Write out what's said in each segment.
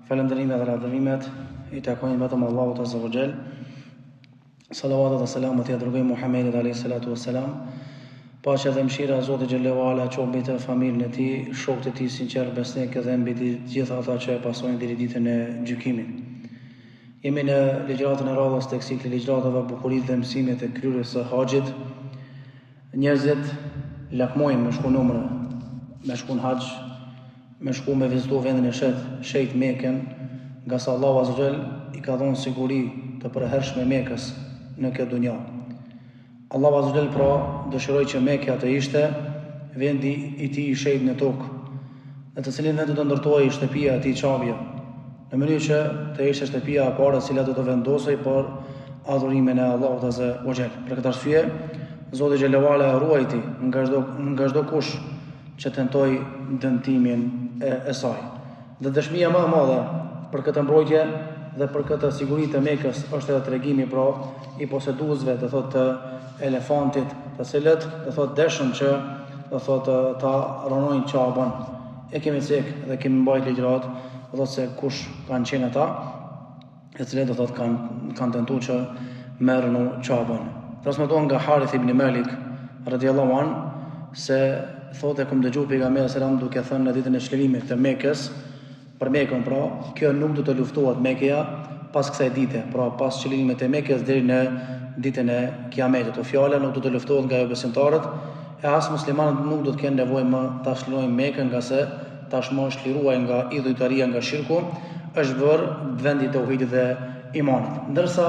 Falënderimet dhe lavdërimet I takojnë vetëm Allahut Azza wa Jall. Salavatet dhe selamet I dërgojmë Muhammedit alayhi salatu wassalam. Paqja dhe mëshira e Zotit xhallahu ala qoftë mbi të familjen e tij, shokët e tij sinqert besnik dhe mbi të gjithë ata që e pasojnë deri ditën e gjykimit. Jemi në ligjëratën e radhës tek cikli ligjëratave bukuritë dhe mësimet e kryerjes së haxhit. Njerëzit lakmojnë me shku në umre, me shku në haxh, me shku me vizitu vendin e shenjtë Mekën, nga sa Allahu Azza wa Jall I ka dhënë siguri të përhershme Mekës në këtë dunjë. Allahu Azza wa Jall pra dëshiroi që Mekja të ishte vendi I tij I shenjtë në tokë, në të cilin vend do të ndërtohej shtëpia e tij Çabia, në mënyrë që të ishte shtëpia e parë e cila do të vendosej për adhurimin e Allahut Azza wa Jall. Për këtë arsye, Zoti xhallahu ala ruajti nga çdo kush që tentoi dëmtimin e saj. Dhe dëshmia më e madhe për këtë mbrojtje dhe për këtë siguri të Mekës është edhe tregimi pra I poseduesve, do thotë të elefantit, të cilët do thotë dëshën që do thotë ta rënojnë Çabën. E kemi cek dhe kemi mbajtur ligjërat, do thotë se kush kanë qenë ata, të cilët do thotë kanë tentuar që me rënë Çabën. Transmetohen nga Harith ibn Malik radhiyallahu anhu se thotë kom dëgjuar pejgamberin sallallahu alajhi wasallam duke thënë në ditën e çlirimit të Mekës, për Mekën pra, kjo nuk do të luftohet Mekja pas kësaj dite, pra pas çlirimit të Mekës deri në ditën e Kiametit. O fjala nuk do të luftohet nga besimtarët, e as muslimanët nuk do të kenë nevojë më ta shlojnë Mekën, nga se tashmë është liruar nga idhujtaria, nga shirku, është vërë vendi I tauhidit dhe imanit. Ndërsa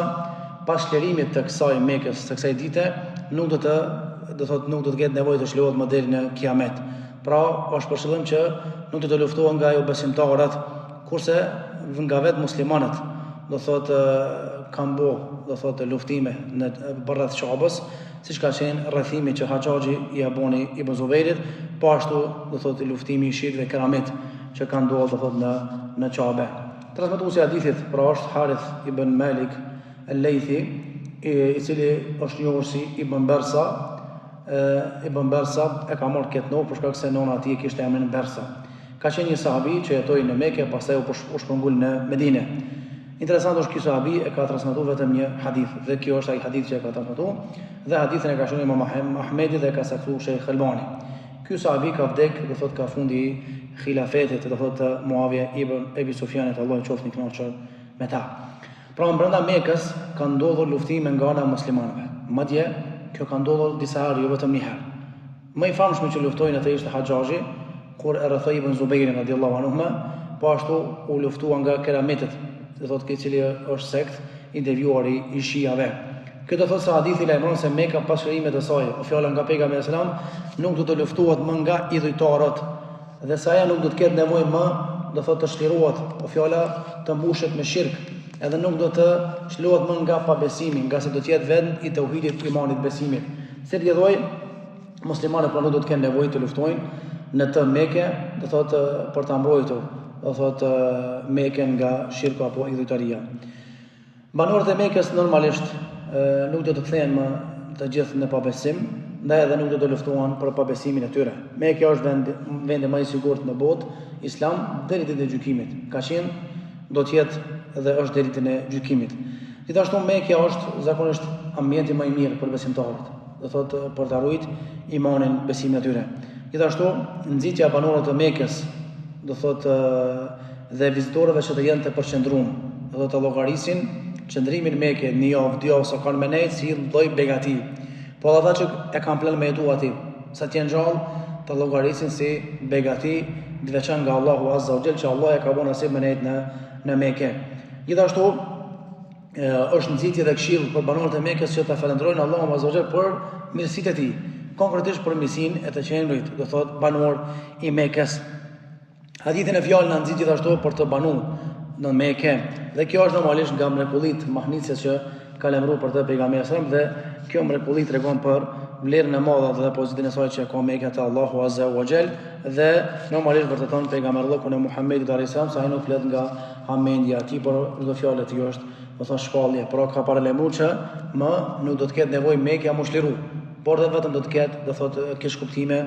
pas çlirimit të kësaj Mekës, të kësaj dite, nuk do të ketë nevojë të shlohet më deri në Kiamet. Pra, është për qëllim që nuk do të luftohen nga ajo besimtarët, kurse nga vetë muslimanët, do thotë kanë bo, do thotë luftime në rreth Çabës, siç ka qenë rrethimi që Haxhaxhi I boni Ibn Zubairit, po ashtu do thotë luftimi I shirkëve keramit që kanë ndodhur do thotë në Çabë. Transmetuesi I hadithit pra është Harith ibn Malik al-Laythi, I cili është njohur si Ibn Bersa. Ibn Bersa e ka marrë këtë nome për shkak se nona e tij kishte emrin Bersa. Ka qenë një sahabi që jetoi në Mekë, pastaj u shpërngul në Medinë. Interesant është ky sahabi e ka transmetuar vetëm një hadith, dhe kjo është ai hadith që e ka transmetuar, dhe hadithin e ka shkruar Imam Ahmedi dhe ka saktuar Sheikh Albani. Ky sahabi ka vdek, do thotë ka fundi I khilafetit, do thotë Muawiya ibn Abi Sufjanit, Allahu qoftë I kënaqur me ta. Pra brenda Mekës kanë ndodhur luftime nga ana e muslimanëve. Madje kjo ka ndodhur disa herë, jo vetëm një herë. Më I famshëm që luftojnë atë ishte Haxhaxhi, kur e rrethoi Ibn Zubairin radhiyallahu anhu, po ashtu u luftua nga kerametët, do thotë që I cili është sekt I devijuari I shiave. Kjo do thotë se hadithi lajmëron se Mekka pas shërimit të saj, o fjala nga pejgamberi sallallahu alajhi wasallam, nuk do të luftohet më nga idhujtarët, dhe se ajo nuk do të ketë nevojë më, do thotë të shlirohet, o fjala të mbushet me shirk, edhe nuk do të shlohet më nga pabesimi, nga se do të jetë vend I tauhidit, imanit, besimit. Se rrjedhoi muslimanët pra nuk do të kenë nevojë të luftojnë në të Mekë, do thotë për ta mbrojtur, do thotë Mekën nga shirku apo idhujtaria. Banorët e Mekës normalisht nuk do të kthehen më të gjithë në pabesim, ndaj edhe nuk do të luftohen për pabesimin e tyre. Mekja është vendi më I sigurt në botë, Islam deri ditën e gjykimit. Ka qenë, do të jetë dhe është deri ditën e gjykimit. Gjithashtu Mekja është zakonisht ambienti më I mirë për besimtarët, do thotë për ta ruajtur imanin, besimin e tyre. Gjithashtu nxitja e banorëve të Mekës, do thotë dhe vizitorëve që të jenë të përqendruar, do të llogarisin qëndrimin në Mekë një javë, 2 javë, sa kanë menej si lloj begati. Po ata që e kanë plan me jetu aty, sa të jenë gjallë, të llogarisin si begati të veçantë nga Allahu Azza wa Jall, që Allah e ka bënë nasib me nejt në Mekë. Gjithashtu është nxitje dhe këshill për banorët e Mekës që ta falenderojnë Allahun Azza wa Jall për mirësitë e tij, konkretisht për mirësinë e të qenërit, do thotë banor I Mekës. Hadithin e fjalën na nxit gjithashtu për të banuar në Mekë, dhe kjo është normalisht nga mrekullitë mahnitse që ka lajmëruar për të pejgamberi sallallahu alajhi wasallam, dhe kjo mrekulli tregon për vlerën e madhe dhe pozitën e saj që ka Mekja te Allahu Azza wa Jall, dhe normalisht vërteton pejgamberllokun e Muhamedit alayhis salam se ai nuk flet nga hamendja e tij, por çdo fjalë e tij është, do thonë shpallje, por ka paralajmëruar që më nuk do të ketë nevojë Mekja më shliru, por dhe vetëm do të ketë, do thotë, kish kuptime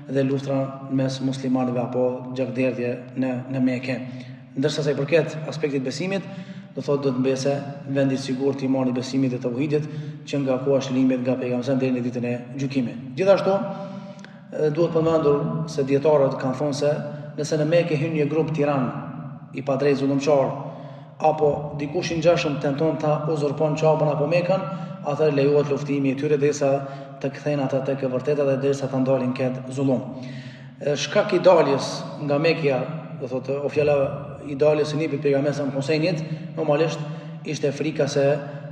dhe luftra mes muslimanëve apo gjakderdhje në Mekë. Ndërsa sa i përket aspektit besimit, do thotë do të mbese vendi i sigurt i imanit, besimit dhe tauhidit, që nga koha e shëlimit nga pejgamberi deri në ditën e gjykimit. Gjithashtu duhet përmendur se dietarët kanë thonë se nëse në Mekë hyn një grup tiran i padrejtë zullumçar, apo dikush i ngjashëm tenton ta uzurpon Çabën apo Mekën, atëherë lejohet luftimi i tyre derisa të kthejnë ata tek e vërteta dhe derisa ta ndalin këtë zullum. Shkak i daljes nga Mekja, do thotë o fjala i daljes së nipit pejgamberit Husajnit, normalisht ishte frika se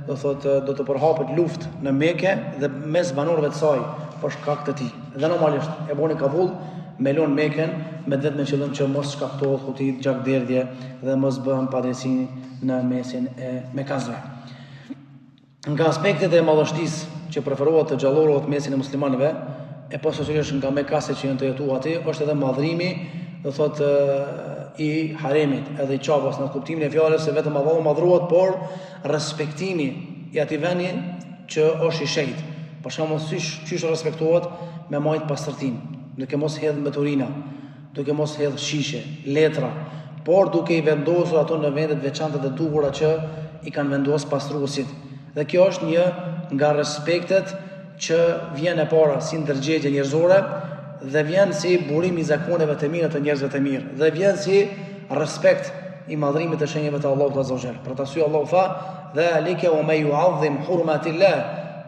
do thotë do të përhapet luftë në Mekë dhe mes banorëve të saj për shkak të tij. Dhe normalisht e boni kabull me lon Mekën me vetëm qëllim që mos shkaktohet hutit gjakderdhje dhe mos bëhen padrejti në mesin e Mekasve. Nga aspektet e madhështisë që preferohet të gjallorohet mesin e muslimanëve, e posaçërisht nga Mekasit që janë të jetuar aty, është edhe madhrimi, do thotë i haremit, edhe i Çabës në kuptimin e fjalës se vetëm Allahu madhrohet, por respektimi i atij vendi që është i shenjtë. Për shembull, çish respektohet me majt pastërtinë, duke mos hedh mbeturina, duke mos hedh shishe, letra, por duke i vendosur ato në vendet veçanta dhe duhura që i kanë vendosur pastruesit. Dhe kjo është një nga respektet që vjen e para si ndërgjegje njerëzore dhe vjen si burim i zakoneve të mira të njerëzve të mirë dhe vjen si respekt i madhrimit të shenjave të Allahut Azza wa Jall. Për ta thyer Allahu tha: "Dhalika wa may yu'azzim hurumatillah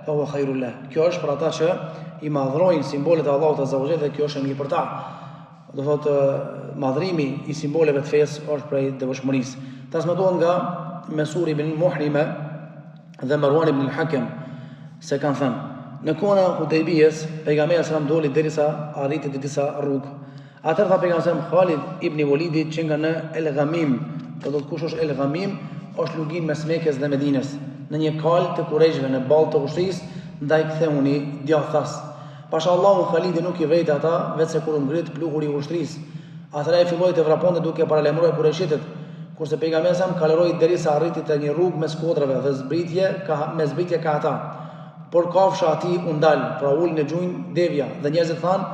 fa huwa khairul lah." Kjo është për ata që i madhrojnë simbolet e Allahut Azza wa Jall dhe kjo është e mirë për ta. Do thotë madhrimi i simboleve të fesë është prej devotshmërisë. Transmetohet nga Mesur ibn Muhrime dhe Marwan ibn al-Hakim se kanë thënë: në kohën e Hudejbiyes, pejgamberi sallallahu alajhi wasallam doli derisa arriti te disa rrugë. Atëherë tha pejgamberi Khalid ibn Walidit që nga në El Ghamim, do të kush është El Ghamim, është lugin mes Mekës dhe Medinës, në një kalë të Kurejshëve në ballë të ushtrisë, ndaj ktheuni djathtas. Pasha Allahu Khalidi nuk i vrejtë ata, vetëse kur u ngrit pluhuri i ushtrisë. Atëherë ai filloi të vraponte duke paralajmëruar Kurejshitët, kurse pejgamberi sallallahu kaloroi derisa arriti te një rrugë mes kodrave dhe zbritje ka ata. Por kafsha ati u ndal, pra ul në gjunjë devja dhe njerëzit thanë: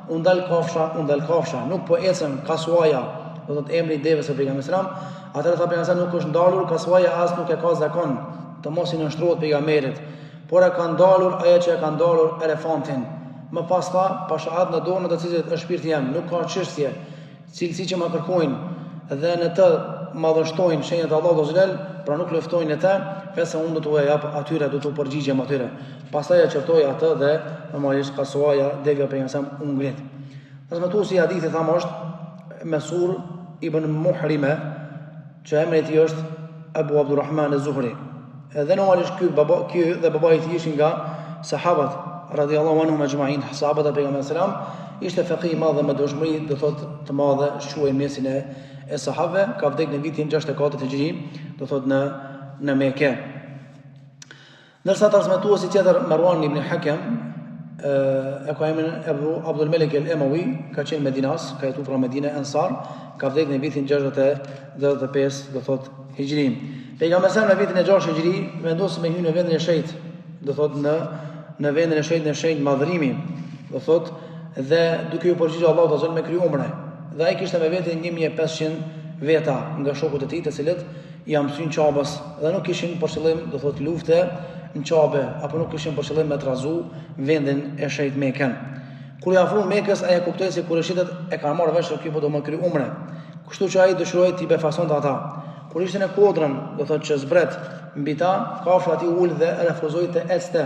u ndal kafsha, nuk po ecën kasuaja, do thotë emri i devës së pejgamberit sallallahu alajhi wasallam. Atëherë tha pejgamberi nuk është ndalur kasuaja, as nuk e ka zakon të mos i nënshtrohet pejgamberit, por e ka ndalur ajo që e ka ndalur elefantin. Më pas tha: pasha në dorën të cilit është shpirti jam, nuk ka çështje, cilësi që më kërkojnë dhe në të madhështojnë shenjat e Allahut Azza wa Jall, pra nuk luftojnë atë, vetëm unë do t'u jap atyre, do t'u përgjigjem atyre. Pastaj e çertoi atë dhe normalisht kasuaja devja pejgamberit u ngrit. Transmetuesi i hadithit thamë është Mesur ibn Muhrime, që emri i tij është Abu Abdurrahman az-Zuhri. Edhe normalisht ky dhe babai i tij ishin nga sahabat radhiyallahu anhum ajma'in, sahabat e pejgamberit sallam, ishte faqih i madh dhe me dëshmëri, do thotë të madhe, shquhej mesin e sahabëve, ka vdekur në vitin 64 të Hijri, do thotë në Mekë. Ndërsa transmetuesi tjetër Marwan ibn Hakim e ka emrin Abu Abdul Malik al-Amawi, ka qenë Medinas, ka jetuar pra Medinë Ansar, ka vdekur në vitin 65, do thotë Hijri. Pejgamberi në vitin e 6 Hijri vendosi me hyrë në vendin e shenjtë, do thotë në vendin e shenjtë madhrimi, do thotë, dhe duke u përgjigjur Allahut Azza wa Jall me kriju umre. Dhe ai kishte me vete 1500 veta nga shokut e tij, të cilët i mësuin Çabës dhe nuk kishin për qëllim, do thotë, lufte në Çabë, apo nuk kishin për qëllim me trazu vendin e shenjtë Mekën. Kur i afruan Mekës, ai e kuptoi se kurëshitët e kanë marrë vesh se ky po do më kriju umre. Kështu që ai dëshiroi t'i befasonte ata. Kur ishte në kodrën, do thotë që zbret mbi ta, kafsha ati ul dhe refuzoi të ecte.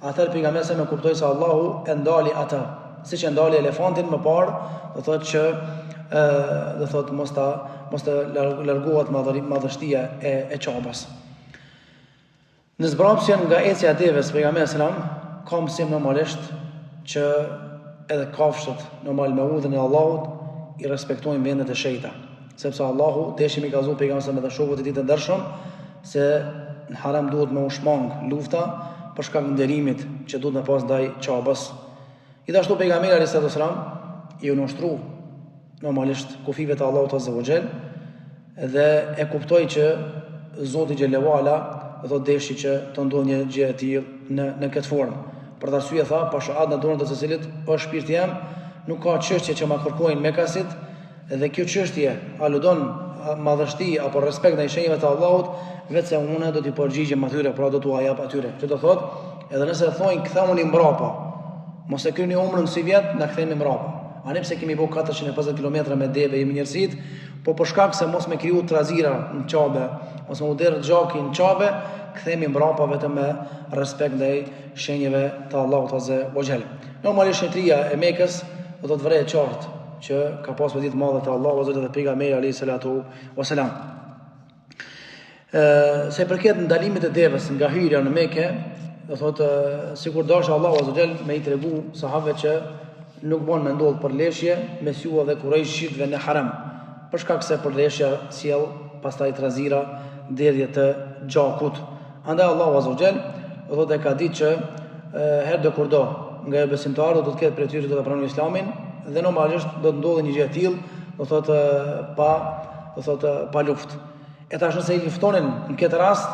Atëherë pejgamberi më kuptoi se Allahu e ndali atë, siç e ndali elefantin më parë, do thotë që do thotë mos të largohet madhështia e Çabës. Në zbrapsjen nga ecja e devës pejgamberi sallam ka mësim normalisht që edhe kafshët normal me udhën e Allahut i respektojnë vendet e shenjta, sepse Allahu deshi mi gazu pejgamberin dhe shokët e tij të ndershëm se në haram duhet me u shmang lufta për shkak të nderimit që duhet me pas ndaj Çabës. Gjithashtu pejgamberi alayhis salam i unushtru normalisht kufive të Allahut Azza wa Jall dhe e kuptoi që Zoti xhelalu ala do deshi që të ndodhë një gjë e tillë në këtë formë. Për të arsye tha, pasha në dorën të të cilit është shpirti jam, nuk ka çështje që ma kërkojnë Mekasit, dhe kjo çështje aludon madhështi apo respekt ndaj shenjave të Allahut, vetë se unë do t'i përgjigjem atyre, pra do t'u jap atyre. Që do thotë, edhe nëse thonë ktheuni mbrapa, mos e kryeni umrën si vjet, na kthehemi mbrapa. Ani pse kemi bërë 450 km me debe, jemi njerëzit, po për shkak se mos me kriju trazira në qabe, mos me u derë gjaki në qabe, kthehemi mbrapa vetëm me respekt ndaj shenjave të Allahut azza wa jall. Normalisht shetria e Mekës do të vërejë qartë që ka pas për ditë madhe të Allahu azza dhe pejgamberi alayhi salatu wasalam. Se përket ndalimit të devës nga hyrja në Mekë, do thotë sikur dashë Allahu azza jall me I tregu sahabëve që nuk bën me ndodh përleshje mes juve dhe kurajshitëve në haram, për shkak se përleshja sjell pastaj trazira, derdhje të gjakut. Andaj Allahu azza jall do thotë ka ditë që herë do kurdo nga besimtarët do të ketë prej tyre që do të pranojnë Islamin, dhe normalisht do të ndodhë një gjë e tillë, do thotë pa luftë. E tash nëse I luftonin në këtë rast,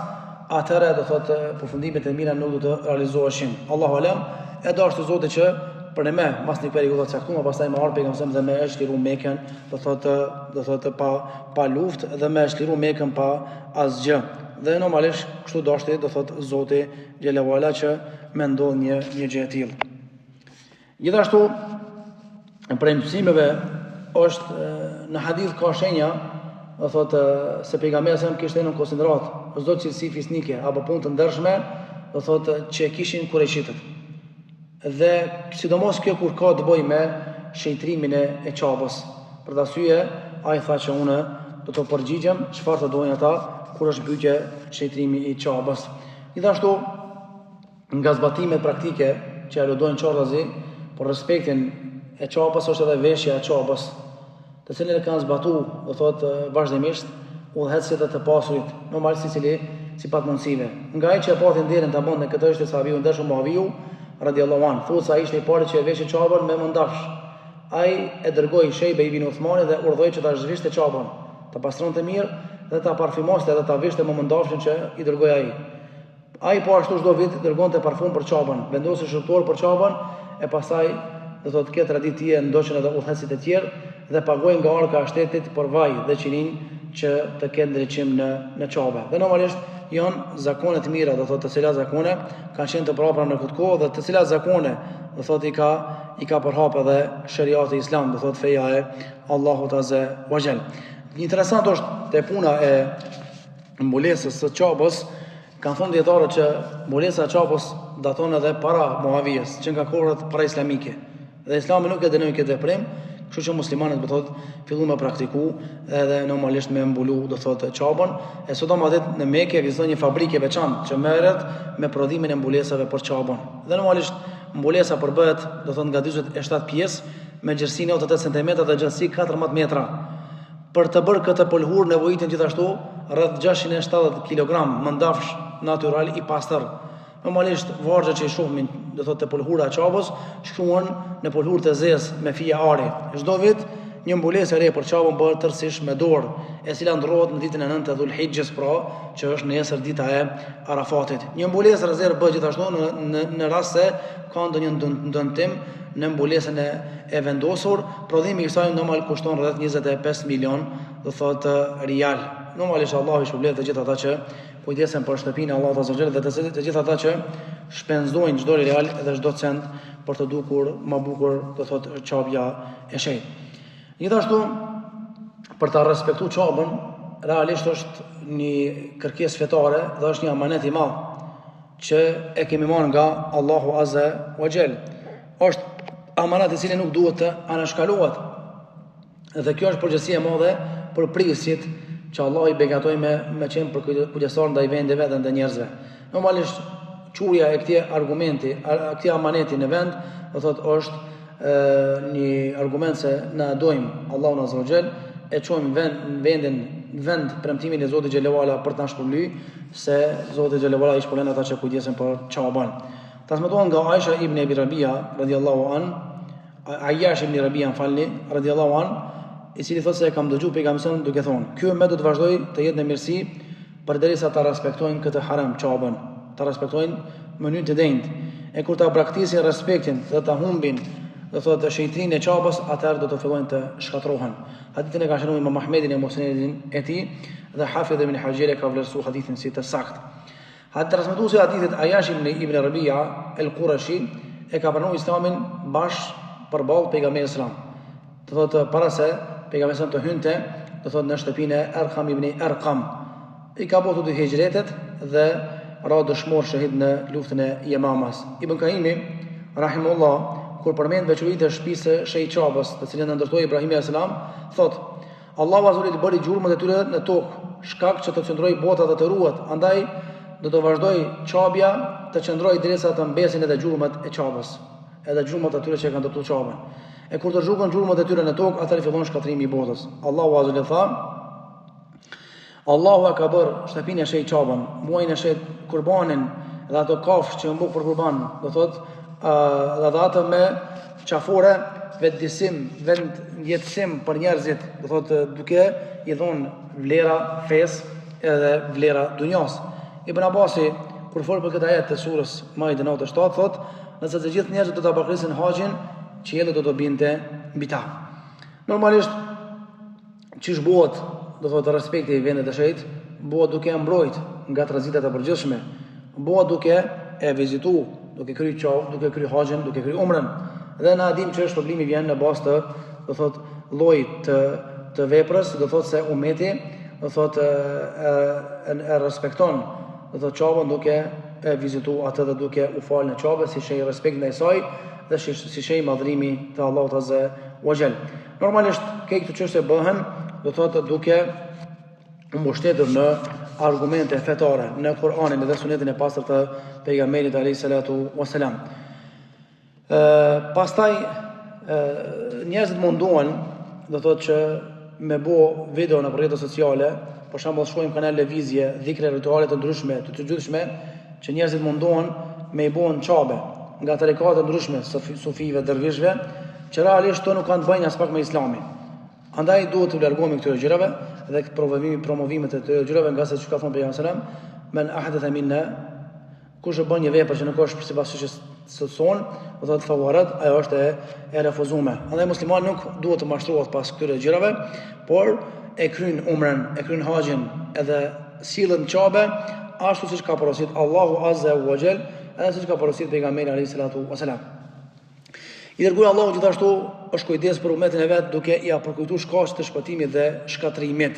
atëherë do thotë përfundimet e mira nuk do të realizoheshin. Allahu alem, e dashur Zoti që për ne mas një periudhë të caktuar, pastaj më ardhi pejgamberi dhe më shliru Mekën, do thotë pa luftë dhe më shliru Mekën pa asgjë. Dhe normalisht kështu dashti do thotë Zoti xhelalu ala që më ndodh një gjë e tillë. Gjithashtu për mësimeve është në hadith ka shenja, do thotë se pejgamberi sa kishte në konsiderat çdo cilësi fisnike apo punë të ndershme, do thotë që kishin kurajshitët. Dhe sidomos kjo kur ka të bëjë me shejtrimin e qabës. Për arsye ai tha që unë do të përgjigjem çfarë të dojnë ata kur është mbytyje shejtrimi I qabës. Gjithashtu nga zbatimet praktike që aludojnë çorrazi për respektin e qabës është edhe veshja e qabës, të cilën e kanë zbatuar, do thotë vazhdimisht udhëheqësit të pasurit, normalisht sipat mundësive. Nga ai që e pati nderin ta bënte këtë është sahabiu ndershëm Muaviu radiallahu anhu, thuhet se ai ishte I pari që e veshë qabën me mundafsh. Ai e dërgoi Shejbe ibn Uthmanit dhe urdhoi që ta zhvishte qabën, ta pastronte mirë dhe ta parfymoste dhe ta vishte me mundafshin që I dërgoi ai. Ai po ashtu çdo vit dërgonte parfum për qabën, vendosi shërtor për qabën e pastaj do thotë këtë traditë ndoqën edhe udhëheqësit e tjerë dhe pagojnë nga arka e shtetit për vaj dhe qinin që të ketë ndriçim në qabe. Dhe normalisht janë zakone të mira, do thotë të cilat zakone kanë qenë të prapra në këtë kohë dhe të cilat zakone do thotë I ka përhap edhe shariati Islam, do thotë feja e Allahut azza wa jall. Interesant është te puna e mbulesës së qabës, kanë thonë dietarët që mbulesa e qabës daton edhe para Muavijes, që nga kohët para islamike. Dhe Islami nuk e dënoi këtë veprim, kështu që muslimanët do thotë filluan me praktiku edhe normalisht me mbulu do thotë qabën. E sidomos në Mekë ekziston një fabrikë e veçantë që merret me prodhimin e mbulesave për qabën. Dhe normalisht mbulesa përbëhet do thotë nga 47 pjesë me gjerësinë 88 cm dhe gjatësi 14 metra. Për të bërë këtë polhur nevojitin gjithashtu rreth 670 kg mandafsh natyral I pastër. Normalisht vargjet që I shohim do thotë polhura e qabës shkruan në polhurë të zezë me fije ari. Çdo vit një mbulesë e re për qabën bëhet tërësisht me dorë, e cila ndrohet në ditën e 9 të Dhulhijhes, pra, që është nesër dita e Arafatit. Një mbulesë rezervë bëhet gjithashtu në rast se ka ndonjë ndëntim në mbulesën e vendosur. Prodhimi I kësaj normal kushton rreth 25 milion, do thotë rial. Normalisht Allahu I shpërblet të gjithë ata që kujdesen për shtëpinë e Allahut azza wa jall dhe të gjithë ata që shpenzojnë çdo rial dhe çdo cent për të dukur më bukur, do thotë qabja e shenjtë. Gjithashtu për ta respektuar qabën, realisht është një kërkesë fetare dhe është një amanet I madh që e kemi marrë nga Allahu azza wa jall. Është amanet I cili nuk duhet të anashkalohet. Dhe kjo është përgjegjësia e madhe për prisjet që Allah I begatoi me qenë për kujdestar ndaj vendeve dhe ndaj njerëzve. Normalisht çuria e këtij argumenti, këtij amaneti në vend, do thotë është një argument se na dojmë Allahun azza wa jall, e çojmë në vend premtimin e Zotit xhelalu ala për ta shpërblyr, se Zoti xhelalu ala I shpëlen ata që kujdesen për qabën. Transmetohet nga Aisha ibn Abi Rabia radhiyallahu an, Ayyash ibn Rabia radhiyallahu an, I cili thotë se kam dëgjuar pejgamberin duke thonë: "Ky ummet do të vazhdoj të jetë në mirësi përderisa ta respektojnë këtë haram qabën, ta respektojnë mënyrën e denjtë. E kur ta praktisin respektin dhe ta humbin do thotë shejtrinë e Qabës, atëherë do të fillojnë të shkatrohen. Hadithin e ka shënuar Imam Ahmedin e Musnedin e tij dhe Hafidh ibn Hajar ka vlerësuar hadithin si të saktë. Transmetuesi i hadithit Ayash ibn Rabi'a al-Qurashi e ka pranuar Islamin përballë pejgamberit sallam. Do thotë para se pejgamberi sallam të hynte, do thotë në shtëpinë e Arqam ibn Arqam. I ka botu dy hijretet dhe ra dëshmor shahid në luftën e Yamamas. Ibn Qayyim rahimullah kur përmend veçoritë e shtëpisë së Shej Qabës, të cilën e ndërtoi Ibrahimi alayhis salam, thotë: Allahu azza wa jalla bëri gjurmët e tyre në tokë, shkak që të qëndrojë bota dhe të ruhet. Andaj do të vazhdoj Qabja të qëndrojë derisa të mbesin edhe gjurmët e Qabës, edhe gjurmët atyre që kanë ndërtuar Qabën. E kur të zhukën gjurmët e tyre në tokë, atëherë fillon shkatrimi i botës. Allahu azza wa jalla tha: Allahu ka bërë shtëpinë e Shej Qabën, muajin e Shej Kurbanin dhe ato kafshë që mbuk për kurban, do thotë dhe ato me qafore vetëdijsim, vendjetësim për njerëzit, do thotë duke i dhënë vlera fesë edhe vlera dunjas. Ibn Abbasi kur fol për këtë ajet të surës Maide 97 thotë, nëse të gjithë njerëzit do ta bakrisin haxhin, qielli do të binte mbi ta. Normalisht çish bëhet, do thotë respekti i vendit të shenjtë, bëhet duke mbrojt nga tranzitat e përgjithshme, bëhet duke e vizitu, duke kry qaf, duke kry haxhin, duke kry umrën. Dhe na dim që problemi vjen në bazë të, do thotë, llojit të veprës, do thotë se ummeti, do thotë e respekton, do thotë Qabën duke e vizitu atë dhe duke u falë në Qabë si shenjë respekt ndaj saj dhe si shenjë madhrimi të Allahut azza wa jall. Normalisht këto çështje bëhen, do thotë duke u mbështetur në argumente fetare në Kur'anin dhe Sunetin e pastër të pejgamberit alayhis salatu wassalam. Pastaj njerëzit munduan, do thotë që me bë video në rrjetet sociale, për shembull shohim kanale lëvizje, dhikre rituale të ndryshme, të gjithshme, që njerëzit munduan me i bën Qabe nga tarikate të ndryshme, sufive, dervishve, që realisht to nuk kanë të bëjnë as pak me Islamin. Andaj duhet të largohemi këtyre gjërave dhe promovimet e këtyre gjërave, nga se çka thon pejgamberi sallallahu alajhi wasallam, men ahdatha minna, kush e bën një vepër që nuk është sipas siç son, do thotë favorat, ajo është e refuzuar. Andaj muslimani nuk duhet të mashtrohet pas këtyre gjërave, por e kryen umrën, e kryen haxhin, edhe sillen në Qabe ashtu siç ka porositur Allahu azza wa jall, edhe siç ka porositur pejgamberi alayhis salatu wasalam. I dërguar Allahu gjithashtu është kujdes për ummetin e vet, duke ia përkujtuar shkaqet të shpëtimit dhe shkatrimit.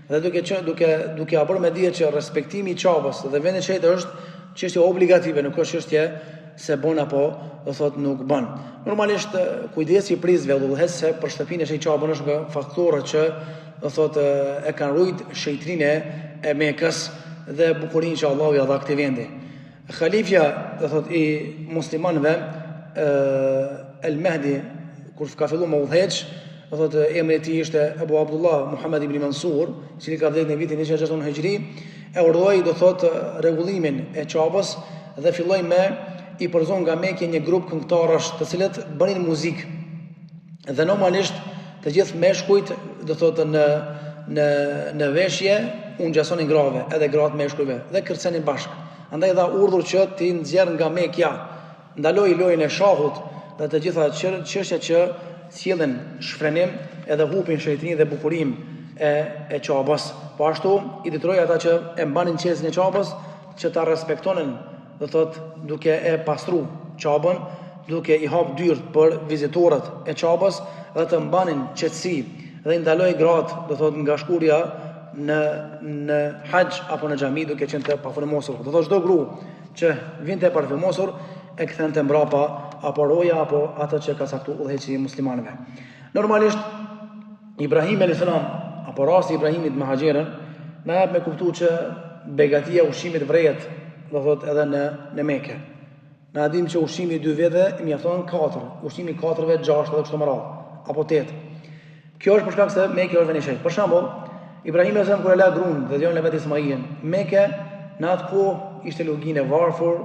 Dhe duke ia bërë me dije që respektimi i Qabës dhe vendit të shenjtë është çështje obligative, nuk është çështje se bën apo do thotë nuk bën. Normalisht kujdesi i prizve udhëheqëse për shtëpinë e Shej Qabën është nga faktorët që do thotë e kanë rujt shejtrinë e Mekës dhe bukurinë që Allahu ia dha këtij vendi. Khalifja, do thotë i muslimanëve, El-Mahdi, kur ka filluar me udhëheq, do thotë emri i tij ishte Abu Abdullah Muhammad ibn Mansur, i cili ka vdekur në vitin 169 Hijri, e urdhoi, do thotë, rregullimin e Qabës dhe filloi me i përzon nga Mekë një grup këngëtarësh të cilët bënin muzikë. Dhe normalisht të gjithë meshkujt, do thotë në veshje u ngjasonin grave, edhe gratë meshkujve dhe kërcenin bashkë. Andaj dha urdhër që ti nxjerr nga Mekja, ndaloi lojën e shahut dhe të gjitha çështja që sjellin shfrenim edhe hupin shejtrinë dhe bukurinë e Qabës. Po ashtu i detroi ata që e mbanin qesin e Qabës që ta respektonin, do thotë duke e pastru Qabën, duke i hap dyert për vizitorët e Qabës dhe të mbanin qetësi dhe i ndaloi gratë, do thotë nga shkurja në haxh apo në xhami duke qenë të pafrymosur. Do thotë çdo grua që vinte e parfymosur e kthente mbrapa apo roja apo atë që ka caktuar udhëheqësi i muslimanëve. Normalisht Ibrahim alayhis salam apo rasti Ibrahimit me Haxherën na jep me kuptuar që begatia ushqimit vrejet, do thotë edhe në Mekë. Na dim që ushqimi i 2 vete i mjafton 4, ushqimi i 4-ve 6 dhe kështu me radhë, apo 8. Kjo është për shkak se Mekë është vend i shenjtë. Për shembull, Ibrahim alayhis salam kur e la gruan dhe djalin e vet Ismailin, Mekë në atë kohë ishte lugjinë e varfër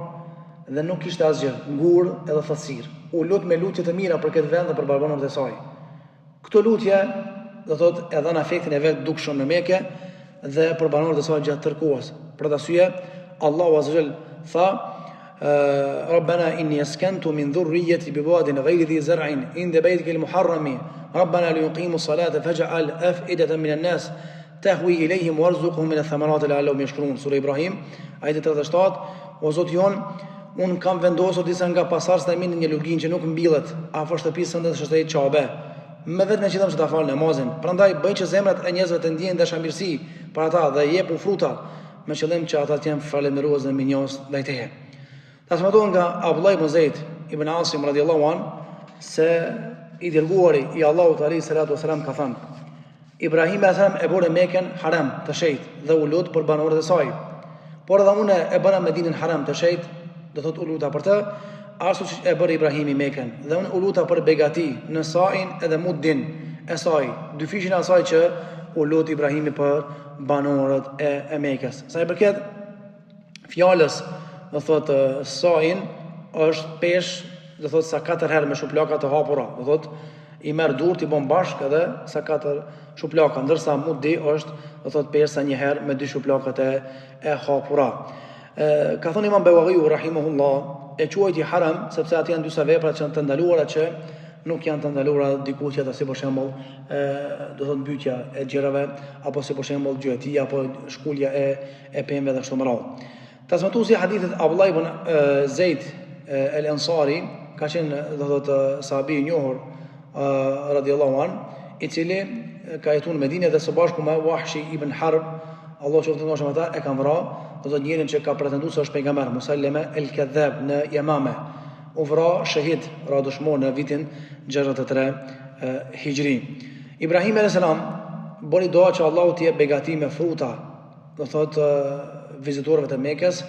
dhe nuk kishte asgjë, ngur edhe thatësir. U lut me lutje të mira për këtë vend dhe për babanët e saj. Këto lutje, do thotë, e dhan afektin e vet dukshëm në Mekë dhe për banorët e saj gjatë tërë kohës. Për arsye, Allahu azza wa jall tha: ربنا إني أسكنت من ذريتي بواد غير ذي زرع عند بيتك المحرم ربنا ليقيموا الصلاة فاجعل أفئدة من الناس تهوي إليهم وارزقهم من الثمرات لعلهم يشكرون. Sura Ibrahim, ajeti 37. O Zot jon, unë kam vendosur disa nga pasardhësit e mi në një lugin që nuk mbillet afër shtëpisë së shtëtit Qabe. Me vetëm në qëllim që ta falë namazin. Prandaj bëj që zemrat e njerëzve të ndjejnë dashamirësi për ata dhe jepu fruta me qëllim që ata të jenë falëndërues dhe minjos ndaj teje. Transmetohet nga Abdullah ibn Zeid ibn Asim radhiyallahu an se i dërguari i Allahut alayhi salatu wasalam ka thënë: Ibrahim alayhis salam e bëri Mekën haram të shenjtë dhe u lut për banorët e saj. Por edhe unë e bëra Medinën haram të shenjtë, do thotë u luta për të, ashtu siç e bëri Ibrahimi Mekën, dhe unë u luta për begati në Sa'in edhe Muddin e saj, dy fishin e asaj që u lut Ibrahimi për banorët e Mekës. Sa i përket fjalës, do thotë Sa'in është pesh, do thotë sa 4 herë me shuplaka të hapura, do thotë i merr durt i bën bashk edhe sa 4 shuplaka, ndërsa Muddi është, do thotë pesh sa 1 herë me 2 shuplakat e hapura. Ka thënë Imam Bewaqiu rahimahullah, e quajti haram sepse aty janë disa vepra që janë të ndaluara që nuk janë të ndaluara diku tjetër, si për shembull do thotë mbytyja e gjerave, apo si për shembull gjuetia apo shkulja e pemëve dhe kështu me radhë. Transmetuesi i hadithit Abdullah ibn Zeid el-Ansari ka qenë, do thotë, sahabi i njohur radhiyallahu an, i cili ka jetuar në Medinë dhe së bashku me Wahshi ibn Harb, Allah qoftë të njohshëm ata, e kanë vrarë, do thotë njërin që ka pretenduar se është pejgamber, Musallama el-Kadhab në Yamame. U vra shahid ra dëshmor në vitin 63 Hijri. Ibrahim alayhis salam bëri dua që Allahu t'i jep begati me fruta, do thotë vizitorëve të Mekës,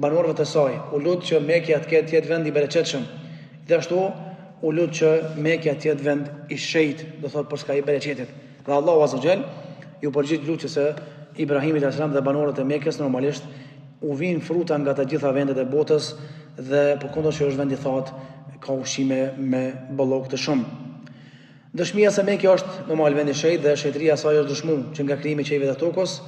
banorëve të saj. U lut që Mekja të jetë vend i bereqetshëm. Dhe ashtu u lut që Mekja të jetë vend i shenjtë, do thotë për shkak i bereqetit. Dhe Allahu azza xal ju përgjigj lutjes së Ibrahimit alayhis salam dhe banorët e Mekës, normalisht u vin fruta nga të gjitha vendet e botës dhe përkundër që është vend i thatë, ka ushqime me bollok të shumë. Dëshmia se Mekja është normal vend i shenjtë dhe shenjtëria e saj është dëshmuar që nga krijimi i qiellit dhe tokës,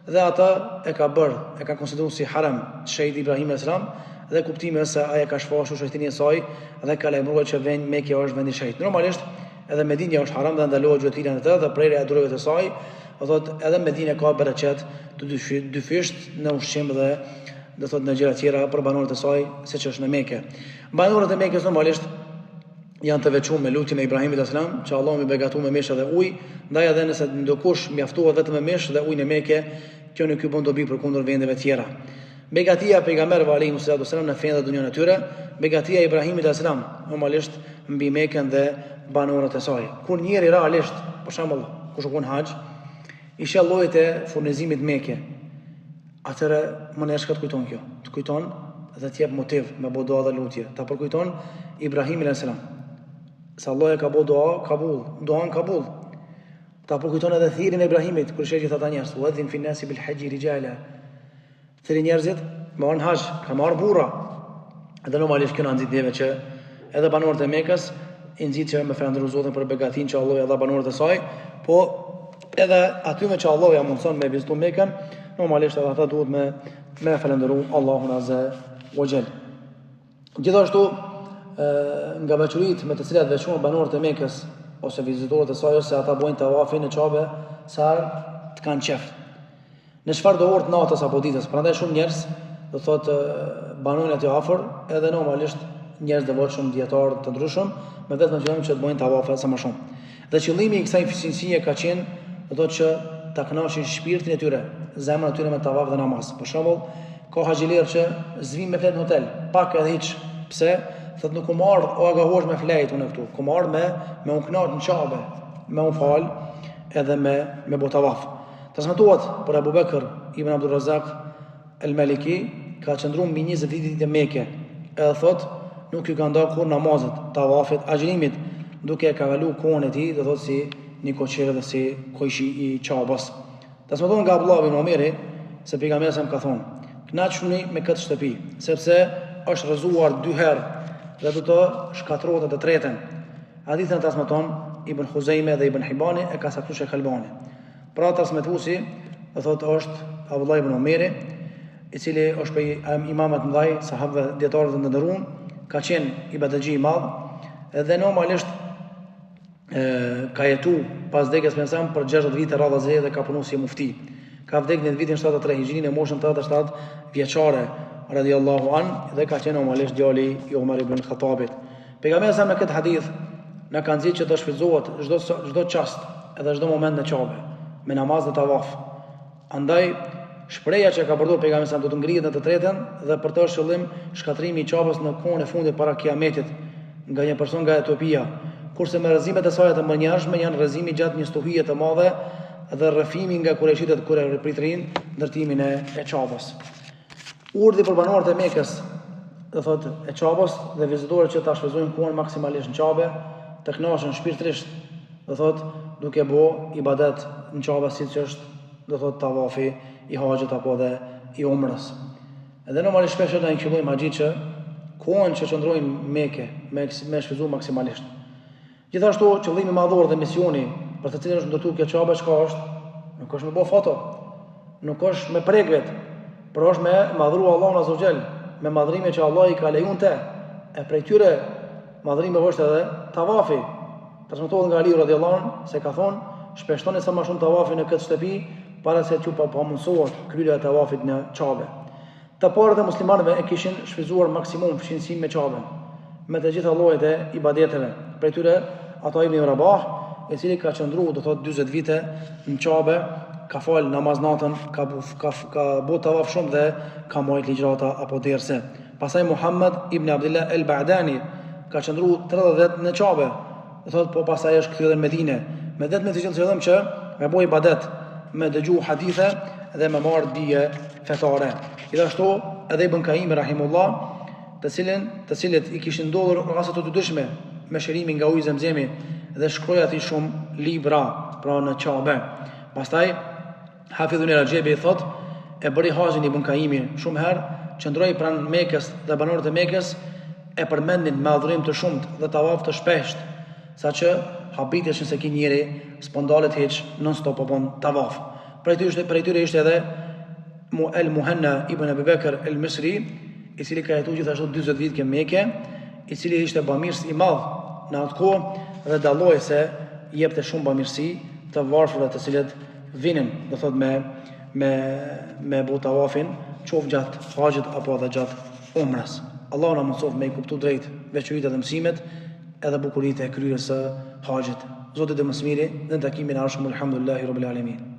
dhe ata e ka konsideruar si haram shenjtë Ibrahim alayhis salam, dhe kuptimi është se ai ka shfaqur shenjtërinë e saj dhe ka lajmëruar që Mekja është vend i shenjtë. Normalisht edhe Medinja është haram dhe ndalohet gjuetia në të dhe prerja e durojve të saj. Do thotë edhe Medina ka bereqet të dyfisht në ushqim dhe do thotë në gjëra tjera për banorët e saj, siç është në Mekë. Banorët e Mekës normalisht janë të veçuar me lutjen e Ibrahimit alayhis salam, që Allahu më begatu me meshë dhe ujë, ndaj edhe nëse ndokush mjaftohet vetëm me meshë dhe ujë në Mekë, kjo nuk i bën dobi përkundër vendeve tjera. Begatia e pejgamberëve alayhimus salam në fenë dhe dunjën e tyre, begatia e Ibrahimit alayhis salam normalisht mbi Mekën dhe banorët e saj. Kur njëri realisht, për shembull, kush shkon haxh, i sheh llojet e furnizimit Mekë, atëre më nesh ka të kujton kjo. Të kujton dhe të jep motiv me bo dua dhe lutje. Ta përkujton Ibrahimin alayhis salam. Se Allah e ka bo dua, duan kabul. Ta përkujton edhe thirrjen e Ibrahimit kur sheh gjithë ata njerëz, "Wadhin fi nasi bil hajji rijala." Thirrë njerëzit me on haxh, ka marr burra. Edhe normalisht kjo na nxit neve që edhe banorët e Mekës i nxit që me falënderoj Zotin për begatinë që Allah ja dha banorët e saj, po edhe atyme që Allah ja mundson me vizitu Mekën, normalisht edhe ata duhet me falënderu Allahun azza wa jall. Gjithashtu nga veçuritë me të cilat veçohen banorët e Mekës ose vizitorët e saj, ose ata bojnë tawafin në Qabe sa të kanë qef. Në çfarë do orë të natës apo ditës, prandaj shumë njerëz do thotë banojnë aty afër, edhe normalisht njerëz devotshëm, dietarë të ndryshëm, me vetëm qëllim që të bojnë tawafe sa më shumë. Dhe qëllimi i kësaj fisnësie ka qenë, do thotë që ta kënaqin shpirtin e tyre, zemrën e tyre me tawaf dhe namaz. Për shembull, ka haxhiler që zvin me flet në hotel, pak edhe hiç. Pse? Thotë nuk u marr o agahuash me flet unë këtu. Ku marr me u kënaq në Qabe, me u fal edhe me bo tawaf. Transmetohet për Abu Bekr ibn Abdul Razak el-Maliki, ka qëndruar mbi 20 vite në Mekë. Edhe thotë nuk i ka ndarë kur namazet, tawafit, agjërimit, duke e kavalu kohën e tij, do thotë si një koqere dhe si kojshi i Qabës. Transmetohet nga Abdullah ibn Omeri se pejgamberi sa më ka thonë: "Kënaquni me këtë shtëpi, sepse është rrëzuar 2 herë dhe do të shkatërrohet të tretën." Hadithën transmeton Ibn Khuzaime dhe Ibn Hibani, e ka saktuar Sheikh Albani. Pra transmetuesi do thotë është Abdullah ibn Omeri, i cili është prej imamët mëdhaj, sahabëve dietarëve të nderuar, ka qenë ibadetxhi i madh, dhe normalisht ka jetu pas vdekjes për 60 vite radhazi dhe ka punu si mufti. Ka vdekur në vitin 73 Hijri në moshën 87 vjeçare radhiyallahu an, dhe ka qenë normalisht djali i Umar ibn Khattabit. Pejgamberi sa në këtë hadith na ka nxjerrë që të shfrytëzohet çdo çast edhe çdo moment në Kabe me namaz dhe tavaf. Andaj shpreha që ka përdorur pejgamberi sa do të ngrihet në të tretën dhe për të shëllim shkatrimi i Qabës në kohën e fundit para kiametit nga një person nga Etiopia, kurse me rrezimet e saj të mënjashme janë rrezimi gjatë një stuhie të madhe dhe rrëfimi nga kurajshitët kur e ripritrin ndërtimin e Qabës. Urdhri për banorët e Mekës, do thotë e Qabës dhe vizitorët që ta shfrytëzojnë kohën maksimalisht në Qabë, të kënaqen shpirtërisht, do thotë duke bë ibadet në Qabë siç është, do thotë tavafi i haxhit apo dhe i umrës. Edhe normalisht shpesh ne qellojmë haxhit që kohën që qëndrojnë në Mekë me shfrytëzuar maksimalisht. Gjithashtu qëllimi madhor dhe misioni për të cilën është ndërtuar kjo Qabë çka është? Nuk është me bë foto, nuk është me prekvet, por është me madhru Allahun azza xal, me madhrime që Allah i ka lejuar te. E prej tyre madhrimeve është edhe tavafi. Transmetohet nga Ali radhiyallahu anhu se ka thonë, shpeshtoni sa më shumë tavafi në këtë shtëpi para se të pamunësohet kryerja e tavafit në Qabë. Të parët e muslimanëve e kishin shfrytzuar maksimum fshinësinë me Qabën, me të gjitha llojet e ibadeteve. Prej tyre Ata ibn Rabah, i cili ka qëndruar do thotë 40 vite në Qabë, ka fal namaz natën, ka bë tavaf shumë dhe ka marrë ligjrata apo derse. Pastaj Muhammad ibn Abdullah al-Ba'dani ka qëndruar 30 vjet në Qabë, do thotë po pastaj është kthyer në Medinë, me vetëm të qëllim që me bëj ibadet, me dëgju hadithe dhe me marrë dije fetare. Gjithashtu edhe Ibn Qayyim rahimullah, të cilët i kishin ndodhur raste të dyshme me shërimin nga uji Zemzemi dhe shkroi aty shumë libra pra në Qabë. Pastaj Hafidhun al-Rajebi thotë e bëri haxhin Ibn Qayyimi shumë herë, qëndroi pranë Mekës dhe banorët e Mekës e përmendnin me adhurim të shumtë dhe tavaf të shpeshtë, saqë habiteshin se ki njeri s'po ndalet hiç non stop po bën tavaf. Prej tyre ishte edhe Muhanna ibn Abi Bakr al-Misri, i cili ka jetuar gjithashtu 40 vite në Mekë, i cili ishte bamirës i madh në atë kohë dhe dalloi se jepte shumë bamirësi të varfërve të cilët vinin, do thotë me bu tavafin, qoftë gjatë haxhit apo edhe gjatë umrës. Allahu na mëson me kuptu drejt veçoritë dhe mësimet edhe bukuritë e kryerjes së haxhit. Zoti dhe mësmiri dhe në takimin e ardhshëm, alhamdulillahi rabbil alamin.